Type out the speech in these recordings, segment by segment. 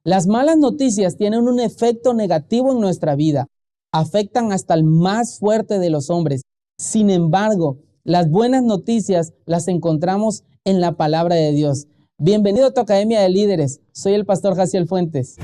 Las malas noticias tienen un efecto negativo en nuestra vida. Afectan hasta el más fuerte de los hombres. Sin embargo, las buenas noticias las encontramos en la palabra de Dios. Bienvenido a tu Academia de Líderes. Soy el pastor Jaciel Fuentes.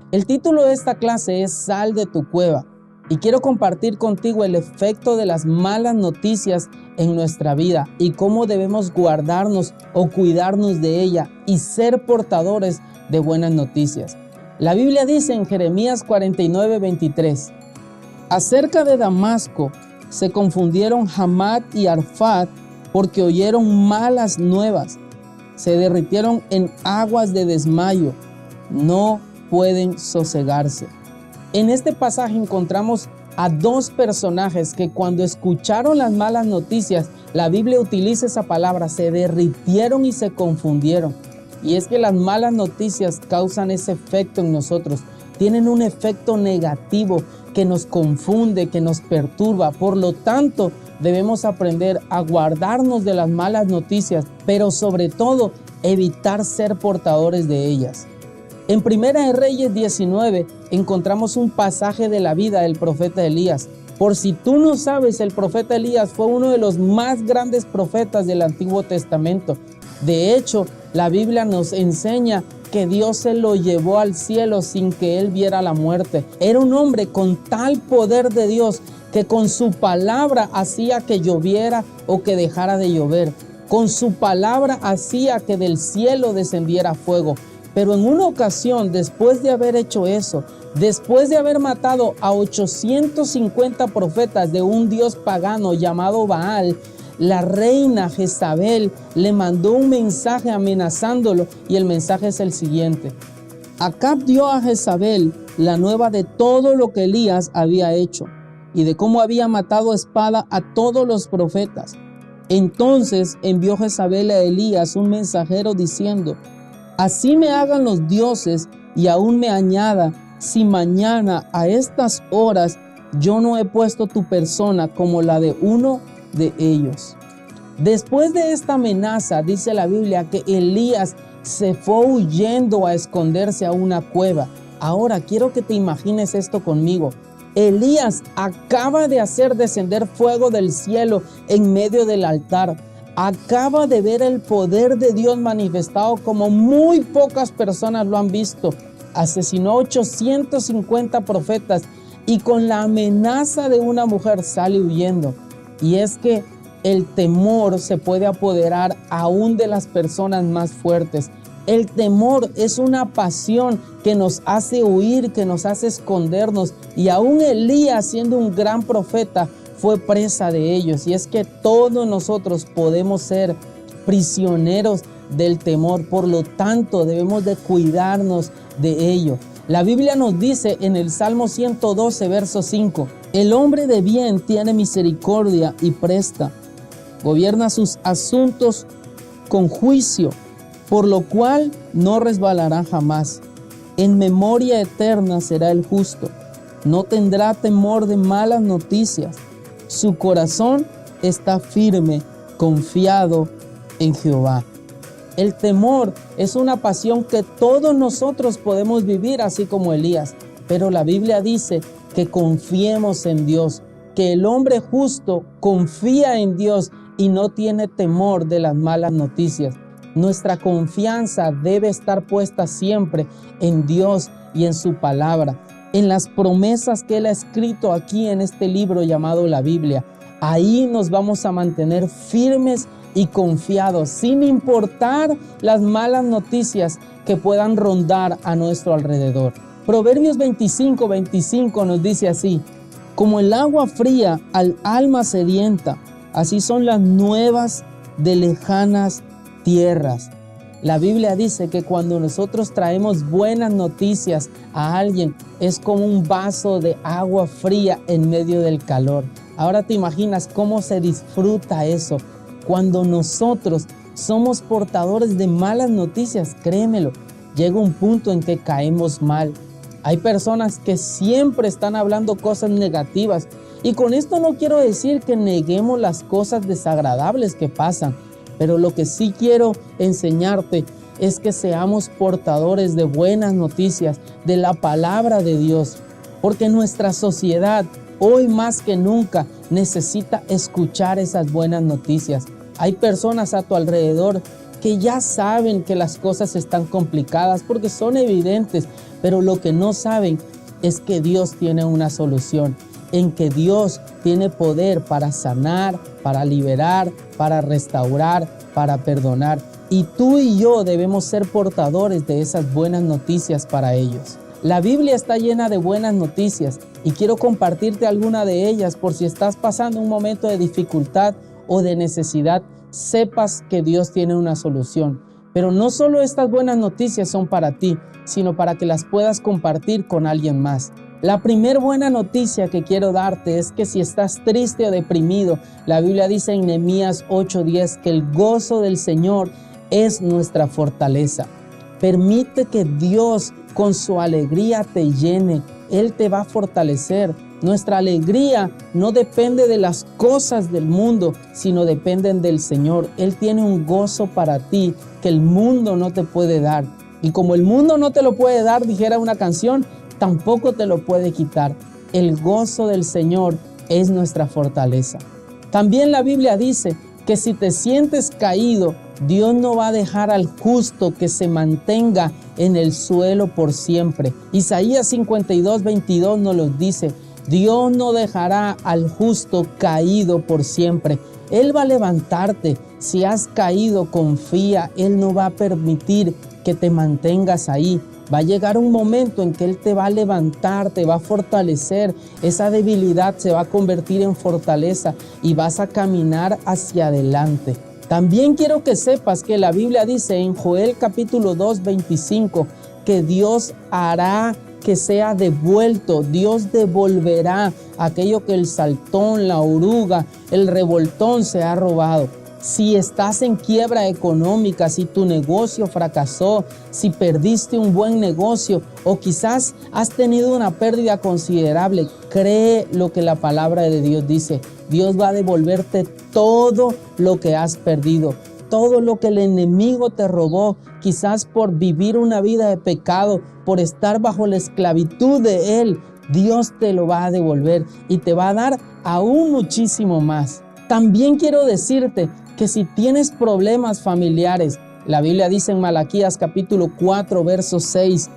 El título de esta clase es Sal de tu cueva y quiero compartir contigo el efecto de las malas noticias en nuestra vida y cómo debemos guardarnos o cuidarnos de ella y ser portadores de buenas noticias. La Biblia dice en Jeremías 49:23: acerca de Damasco se confundieron Hamat y Arfat porque oyeron malas nuevas. Se derritieron en aguas de desmayo. No pueden sosegarse. En este pasaje encontramos a dos personajes que cuando escucharon las malas noticias, la Biblia utiliza esa palabra, se derritieron y se confundieron. Y es que las malas noticias causan ese efecto en nosotros. Tienen un efecto negativo que nos confunde, que nos perturba. Por lo tanto, debemos aprender a guardarnos de las malas noticias, pero sobre todo evitar ser portadores de ellas. En Primera de Reyes 19 encontramos un pasaje de la vida del profeta Elías. Por si tú no sabes, el profeta Elías fue uno de los más grandes profetas del Antiguo Testamento. De hecho, la Biblia nos enseña que Dios se lo llevó al cielo sin que él viera la muerte. Era un hombre con tal poder de Dios que con su palabra hacía que lloviera o que dejara de llover. Con su palabra hacía que del cielo descendiera fuego. Pero en una ocasión, después de haber hecho eso, después de haber matado a 850 profetas de un dios pagano llamado Baal, la reina Jezabel le mandó un mensaje amenazándolo, y el mensaje es el siguiente: Acab dio a Jezabel la nueva de todo lo que Elías había hecho y de cómo había matado a espada a todos los profetas. Entonces envió Jezabel a Elías un mensajero diciendo: así me hagan los dioses y aún me añada, si mañana a estas horas yo no he puesto tu persona como la de uno de ellos. Después de esta amenaza, dice la Biblia que Elías se fue huyendo a esconderse a una cueva. Ahora quiero que te imagines esto conmigo. Elías acaba de hacer descender fuego del cielo en medio del altar. Acaba de ver el poder de Dios manifestado como muy pocas personas lo han visto. Asesinó 850 profetas y con la amenaza de una mujer sale huyendo. Y es que el temor se puede apoderar aún de las personas más fuertes. El temor es una pasión que nos hace huir, que nos hace escondernos. Y aún Elías, siendo un gran profeta, fue presa de ellos. Y es que todos nosotros podemos ser prisioneros del temor. Por lo tanto, debemos de cuidarnos de ello. La Biblia nos dice en el Salmo 112, verso 5: el hombre de bien tiene misericordia y presta, gobierna sus asuntos con juicio, por lo cual no resbalará jamás. En memoria eterna será el justo, no tendrá temor de malas noticias. Su corazón está firme, confiado en Jehová. El temor es una pasión que todos nosotros podemos vivir, así como Elías. Pero la Biblia dice que confiemos en Dios, que el hombre justo confía en Dios y no tiene temor de las malas noticias. Nuestra confianza debe estar puesta siempre en Dios y en su palabra, en las promesas que Él ha escrito aquí en este libro llamado la Biblia. Ahí nos vamos a mantener firmes y confiados, sin importar las malas noticias que puedan rondar a nuestro alrededor. Proverbios 25:25 nos dice así: como el agua fría al alma sedienta, así son las nuevas de lejanas tierras. La Biblia dice que cuando nosotros traemos buenas noticias a alguien, es como un vaso de agua fría en medio del calor. Ahora te imaginas cómo se disfruta eso. Cuando nosotros somos portadores de malas noticias, créemelo, llega un punto en que caemos mal. Hay personas que siempre están hablando cosas negativas, y con esto no quiero decir que neguemos las cosas desagradables que pasan, pero lo que sí quiero enseñarte es que seamos portadores de buenas noticias, de la palabra de Dios, porque nuestra sociedad hoy más que nunca necesita escuchar esas buenas noticias. Hay personas a tu alrededor que ya saben que las cosas están complicadas porque son evidentes, pero lo que no saben es que Dios tiene una solución, en que Dios tiene poder para sanar, para liberar, para restaurar, para perdonar. Y tú y yo debemos ser portadores de esas buenas noticias para ellos. La Biblia está llena de buenas noticias y quiero compartirte alguna de ellas por si estás pasando un momento de dificultad o de necesidad, sepas que Dios tiene una solución. Pero no solo estas buenas noticias son para ti, sino para que las puedas compartir con alguien más. La primera buena noticia que quiero darte es que si estás triste o deprimido, la Biblia dice en Nehemías 8:10 que el gozo del Señor es nuestra fortaleza. Permite que Dios con su alegría te llene. Él te va a fortalecer. Nuestra alegría no depende de las cosas del mundo, sino dependen del Señor. Él tiene un gozo para ti que el mundo no te puede dar. Y como el mundo no te lo puede dar, dijera una canción, tampoco te lo puede quitar. El gozo del Señor es nuestra fortaleza. También la Biblia dice que si te sientes caído, Dios no va a dejar al justo que se mantenga en el suelo por siempre. Isaías 52:22 nos lo dice. Dios no dejará al justo caído por siempre. Él va a levantarte. Si has caído, confía. Él no va a permitir que te mantengas ahí. Va a llegar un momento en que Él te va a levantar, te va a fortalecer. Esa debilidad se va a convertir en fortaleza y vas a caminar hacia adelante. También quiero que sepas que la Biblia dice en Joel capítulo 2:25 que Dios hará que sea devuelto. Dios devolverá aquello que el saltón, la oruga, el revoltón se ha robado. Si estás en quiebra económica, si tu negocio fracasó, si perdiste un buen negocio o quizás has tenido una pérdida considerable, cree lo que la palabra de Dios dice. Dios va a devolverte todo lo que has perdido, todo lo que el enemigo te robó, quizás por vivir una vida de pecado, por estar bajo la esclavitud de Él. Dios te lo va a devolver y te va a dar aún muchísimo más. También quiero decirte que si tienes problemas familiares, la Biblia dice en Malaquías capítulo 4, verso 6,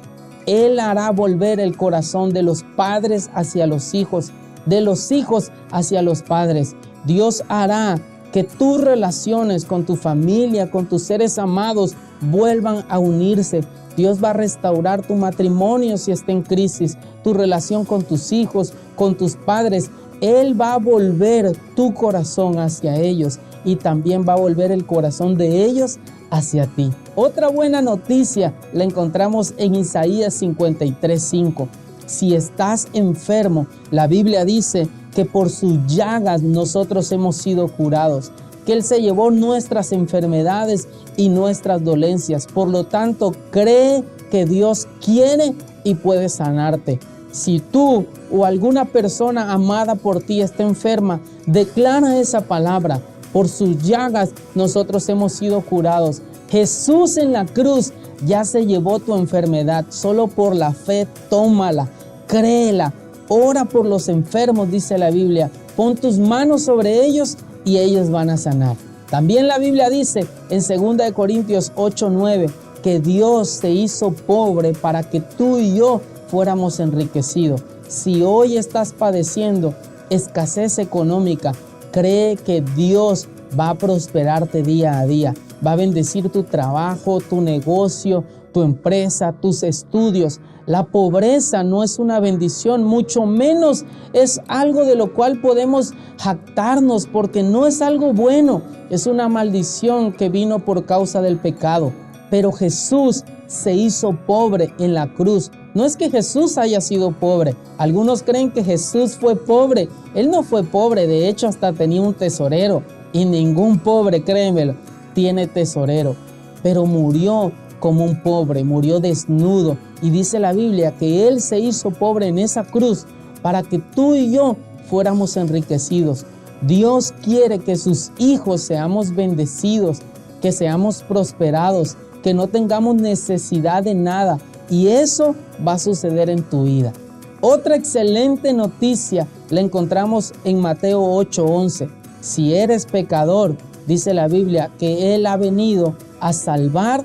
Él hará volver el corazón de los padres hacia los hijos, de los hijos hacia los padres. Dios hará que tus relaciones con tu familia, con tus seres amados, vuelvan a unirse. Dios va a restaurar tu matrimonio si está en crisis, tu relación con tus hijos, con tus padres. Él va a volver tu corazón hacia ellos y también va a volver el corazón de ellos hacia ti. Otra buena noticia la encontramos en Isaías 53:5. Si estás enfermo, la Biblia dice que por sus llagas nosotros hemos sido curados, que Él se llevó nuestras enfermedades y nuestras dolencias. Por lo tanto, cree que Dios quiere y puede sanarte. Si tú o alguna persona amada por ti está enferma, declara esa palabra. Por sus llagas nosotros hemos sido curados. Jesús en la cruz ya se llevó tu enfermedad. Solo por la fe, tómala, créela. Ora por los enfermos, dice la Biblia. Pon tus manos sobre ellos y ellos van a sanar. También la Biblia dice en 2 Corintios 8:9 que Dios se hizo pobre para que tú y yo fuéramos enriquecidos. Si hoy estás padeciendo escasez económica, cree que Dios va a prosperarte día a día. Va a bendecir tu trabajo, tu negocio, tu empresa, tus estudios. La pobreza no es una bendición, mucho menos es algo de lo cual podemos jactarnos, porque no es algo bueno. Es una maldición que vino por causa del pecado. Pero Jesús se hizo pobre en la cruz. No es que Jesús haya sido pobre. Algunos creen que Jesús fue pobre. Él no fue pobre, de hecho hasta tenía un tesorero. y ningún pobre, créemelo, tiene tesorero. Pero murió como un pobre, murió desnudo. Y dice la Biblia que Él se hizo pobre en esa cruz para que tú y yo fuéramos enriquecidos. Dios quiere que sus hijos seamos bendecidos, que seamos prosperados, que no tengamos necesidad de nada. Y eso va a suceder en tu vida. Otra excelente noticia la encontramos en Mateo 8:11. Si eres pecador, dice la Biblia que Él ha venido a salvar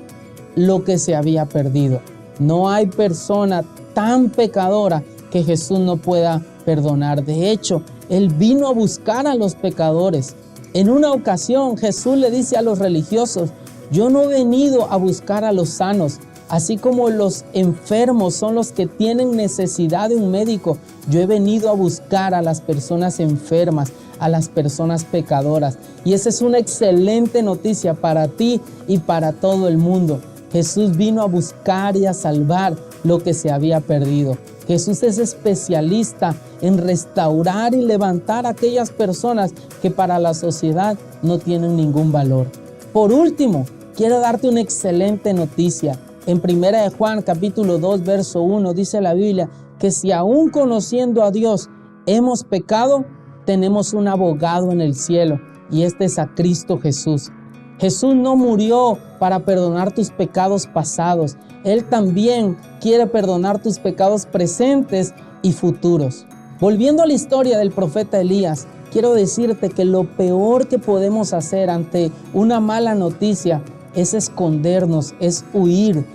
lo que se había perdido. No hay persona tan pecadora que Jesús no pueda perdonar. De hecho, Él vino a buscar a los pecadores. En una ocasión, Jesús le dice a los religiosos: yo no he venido a buscar a los sanos, así como los enfermos son los que tienen necesidad de un médico. Yo he venido a buscar a las personas enfermas, a las personas pecadoras. Y esa es una excelente noticia para ti y para todo el mundo. Jesús vino a buscar y a salvar lo que se había perdido. Jesús es especialista en restaurar y levantar a aquellas personas que para la sociedad no tienen ningún valor. Por último, quiero darte una excelente noticia. En 1 de Juan capítulo 2, verso 1 dice la Biblia que si aún conociendo a Dios hemos pecado, tenemos un abogado en el cielo, y este es a Cristo Jesús. Jesús no murió para perdonar tus pecados pasados. Él también quiere perdonar tus pecados presentes y futuros. Volviendo a la historia del profeta Elías, quiero decirte que lo peor que podemos hacer ante una mala noticia es escondernos, es huir.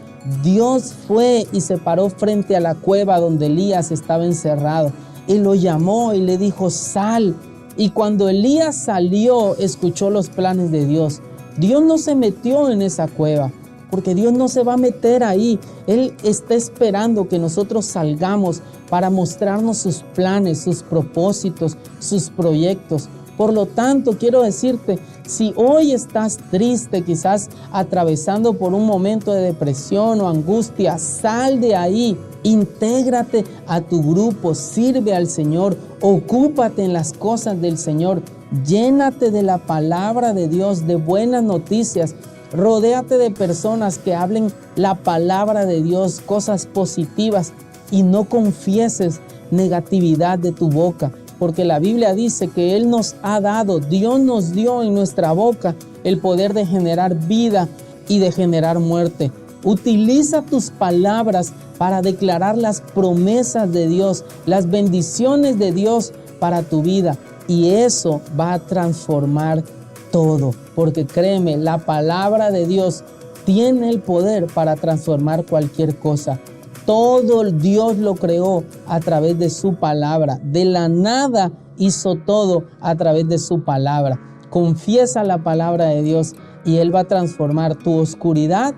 Dios fue y se paró frente a la cueva donde Elías estaba encerrado y lo llamó y le dijo: sal. Y cuando Elías salió, escuchó los planes de Dios. Dios no se metió en esa cueva, porque Dios no se va a meter ahí. Él está esperando que nosotros salgamos para mostrarnos sus planes, sus propósitos, sus proyectos. Por lo tanto, quiero decirte, si hoy estás triste, quizás atravesando por un momento de depresión o angustia, sal de ahí, intégrate a tu grupo, sirve al Señor, ocúpate en las cosas del Señor, llénate de la palabra de Dios, de buenas noticias. Rodéate de personas que hablen la palabra de Dios, cosas positivas, y no confieses negatividad de tu boca, porque la Biblia dice que Él nos ha dado, Dios nos dio en nuestra boca el poder de generar vida y de generar muerte. Utiliza tus palabras para declarar las promesas de Dios, las bendiciones de Dios para tu vida, y eso va a transformar todo, porque créeme, la palabra de Dios tiene el poder para transformar cualquier cosa. Todo Dios lo creó a través de su palabra. De la nada hizo todo a través de su palabra. Confiesa la palabra de Dios y Él va a transformar tu oscuridad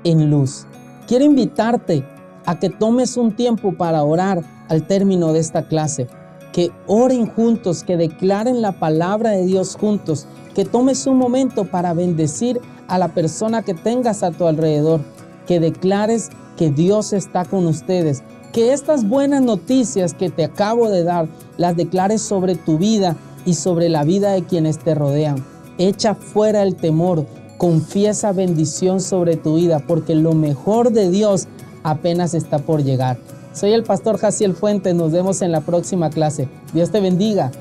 en luz. Quiero invitarte a que tomes un tiempo para orar al término de esta clase. Que oren juntos, que declaren la palabra de Dios juntos. Que tomes un momento para bendecir a la persona que tengas a tu alrededor. Que declares que Dios está con ustedes. Que estas buenas noticias que te acabo de dar, las declares sobre tu vida y sobre la vida de quienes te rodean. Echa fuera el temor. Confiesa bendición sobre tu vida, porque lo mejor de Dios apenas está por llegar. Soy el pastor Jaciel Fuentes. Nos vemos en la próxima clase. Dios te bendiga.